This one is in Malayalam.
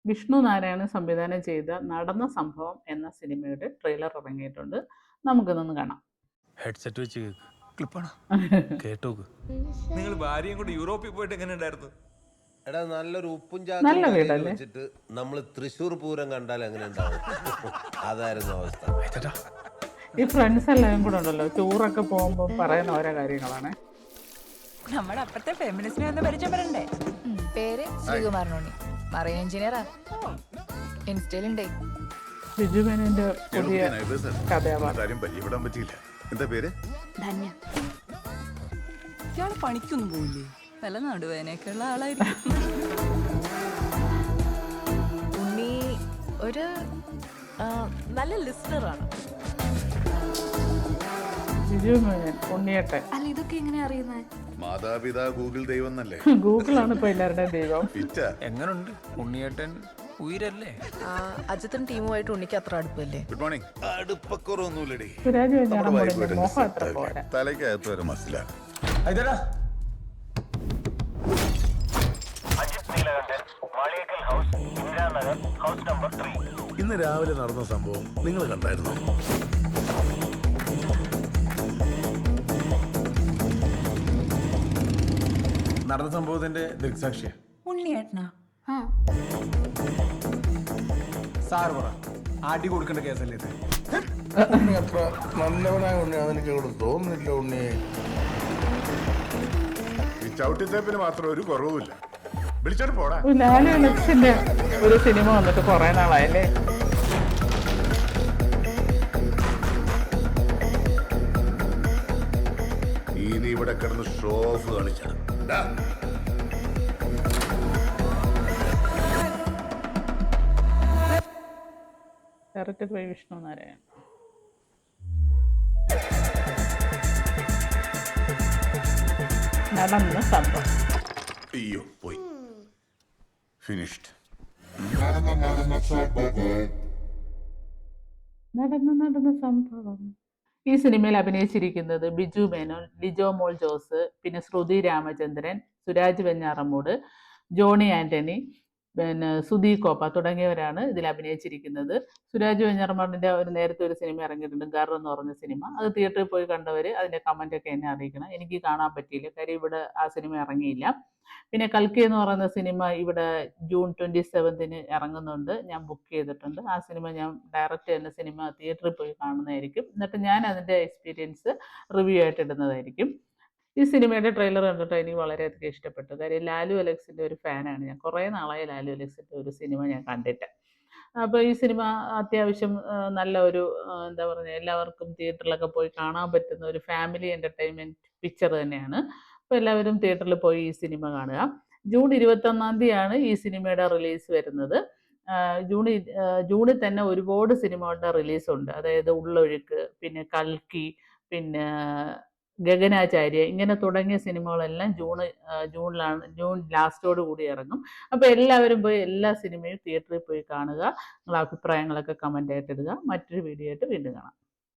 വിഷ്ണു നാരായണൻ സംവിധാനം ചെയ്ത നടന്ന സംഭവം എന്ന സിനിമയുടെ ട്രെയിലർ ഇറങ്ങിയിട്ടുണ്ട്. നമുക്കിതൊന്ന് കാണാം. ഹെഡ്സെറ്റ് വെച്ച് ക്ലിപ്പാണ് കേട്ടോക്ക്. നിങ്ങൾ ഭാര്യയും കൂടി യൂറോപ്പിൽ പോയിട്ട് എങ്ങനെ ഉണ്ടായിരുന്നു? എടാ നല്ലൊരു ഉപ്പും നല്ല ചാക്കും വീടല്ലേ? വെച്ചിട്ട് നമ്മൾ തൃശ്ശൂർ പൂരം കണ്ടാൽ എങ്ങനെ ഉണ്ടാവും? അതായിരുന്നു അവസ്ഥ. ഈ ഫ്രണ്ട്സ് എല്ലാവരും കൂടെ ഉണ്ടല്ലോ, ടൂറൊക്കെ പോകുമ്പോൾ പറയുന്ന ഓരോ കാര്യങ്ങളാണ്. നമ്മുടെ അപ്പുറത്തെ ഫെമിനിസ്റ്റിനെ ഒന്ന് പരിചയപ്പെടണ്ടേ? പേര് ശ്രീകുമാരനുണ്ണി, മറൈൻ എഞ്ചിനീയറാ. ഇൻസ്റ്റയിലുണ്ടേ. ബിജു മേനോന്റെ പുതിയ കഥയാണ്. പരിചയപ്പെടാൻ പറ്റിയില്ല. എന്താ പേര്? ധന്യ. ഇയാള് പണിക്കൊന്നും പോയില്ലേ? നല്ല നടുവേനൊക്കെ ഉള്ള ആളായിരിക്കും. ഉണ്ണി ഒരു നല്ല ലിസ്റ്ററാണ്. ബിജു മേനോൻ, ഉണ്ണിയേട്ടൻ. അല്ല, ഇതൊക്കെ എങ്ങനെയാ അറിയുന്നത്? മാതാപിതാ ഗൂഗിൾ ദൈവം എന്നല്ലേ? ഗൂഗിളാണ് ഇപ്പൊ എല്ലാവരുടെയും ദൈവം. എങ്ങനുണ്ട് ഉണ്ണിയേട്ടൻ? ഉയരല്ലേ? അജിത്തും ടീമുമായിട്ട് ഉണ്ണിക്ക് അത്ര അടുപ്പല്ലേ? Good morning. അടുപ്പക്കുറവൊന്നുമില്ലടി. സുരാജ് വെഞ്ഞാറമ്മൂടിന്റെ മോഹം അത്ര പോരാ. തലയ്ക്കകത്ത് വരെ മസില. ഇന്ന് രാവിലെ നടന്ന സംഭവം നിങ്ങൾ കണ്ടായിരുന്നോ? നടന്ന സംഭവത്തിന്റെ ദൃക്സാക്ഷിയ ഉണ്ണിയേട്ടനാ? സാറ് പറ, അടി കൊടുക്കേണ്ട കേസല്ലേ ഇത്? ഉണ്ണി അത്ര നല്ലവനായ ഉണ്ണിയാണെന്ന് എനിക്ക് ഇവിടെ തോന്നുന്നില്ല. ഉണ്ണി ഈ ചവിട്ടിത്തേപ്പിന് മാത്രം ഒരു കുറവുമില്ല. വിളിച്ചോട്ട് പോടാ. ലാലു ലക്സിന്റെ ഒരു സിനിമ വന്നിട്ട് കുറെ നാളായല്ലേ? ഇനി ഇവിടെ കിടന്ന് ഷോ ഓഫ് കാണിച്ചാണ്. Directed by Vishnu Narayanan. നടന്ന സംഭവം. അയ്യോ പോയി. ഫിനിഷ്ഡ്. നടന്ന സംഭവം. ഈ സിനിമയിൽ അഭിനയിച്ചിരിക്കുന്നത് ബിജു മേനോൻ, ലിജോ മോൾ ജോസ്, പിന്നെ ശ്രുതി രാമചന്ദ്രൻ, സുരാജ് വെഞ്ഞാറമ്മൂട്, ജോണി ആന്റണി, പിന്നെ സുധി കോപ്പ തുടങ്ങിയവരാണ് ഇതിൽ അഭിനയിച്ചിരിക്കുന്നത്. സുരാജ് വെഞ്ഞാറമ്മൂടിൻ്റെ നേരത്തെ ഒരു സിനിമ ഇറങ്ങിയിട്ടുണ്ട്, ഗർ എന്ന് പറഞ്ഞ സിനിമ. അത് തിയേറ്ററിൽ പോയി കണ്ടവർ അതിൻ്റെ കമൻറ്റൊക്കെ എന്നെ അറിയിക്കണം. എനിക്ക് കാണാൻ പറ്റിയില്ല, കാര്യം ഇവിടെ ആ സിനിമ ഇറങ്ങിയില്ല. പിന്നെ കൽക്കി എന്ന് പറയുന്ന സിനിമ ഇവിടെ ജൂൺ 27 ഇറങ്ങുന്നുണ്ട്. ഞാൻ ബുക്ക് ചെയ്തിട്ടുണ്ട്. ആ സിനിമ ഞാൻ ഡയറക്റ്റ് തന്നെ സിനിമ തിയേറ്ററിൽ പോയി കാണുന്നതായിരിക്കും. എന്നിട്ട് ഞാൻ അതിൻ്റെ എക്സ്പീരിയൻസ് റിവ്യൂ ആയിട്ട് ഇടുന്നതായിരിക്കും. ഈ സിനിമയുടെ ട്രെയിലർ കണ്ടിട്ട് എനിക്ക് വളരെയധികം ഇഷ്ടപ്പെട്ടു. കാര്യം ലാലു അലക്സിൻ്റെ ഒരു ഫാനാണ് ഞാൻ. കുറേ നാളായി ലാലു അലക്സിൻ്റെ ഒരു സിനിമ ഞാൻ കണ്ടിട്ട്. അപ്പോൾ ഈ സിനിമ അത്യാവശ്യം നല്ല ഒരു എന്താ പറയുക, എല്ലാവർക്കും തിയേറ്ററിലൊക്കെ പോയി കാണാൻ പറ്റുന്ന ഒരു ഫാമിലി എൻ്റർടൈൻമെൻറ്റ് പിക്ചർ തന്നെയാണ്. അപ്പോൾ എല്ലാവരും തിയേറ്ററിൽ പോയി ഈ സിനിമ കാണുക. ജൂൺ 21 ഈ സിനിമയുടെ റിലീസ് വരുന്നത്. ജൂണിൽ തന്നെ ഒരുപാട് സിനിമകളുടെ റിലീസുണ്ട്. അതായത് ഉള്ളൊഴുക്ക്, പിന്നെ കൽക്കി, പിന്നെ ഗഗനാചാര്യ, ഇങ്ങനെ തുടങ്ങിയ സിനിമകളെല്ലാം ജൂൺ ലാസ്റ്റോട് കൂടി ഇറങ്ങും. അപ്പോൾ എല്ലാവരും പോയി എല്ലാ സിനിമയും തിയേറ്ററിൽ പോയി കാണുക. നിങ്ങളുടെ അഭിപ്രായങ്ങളൊക്കെ കമൻ്റായിട്ട് ഇടുക. മറ്റൊരു വീഡിയോ ആയിട്ട് വീണ്ടും കാണാം.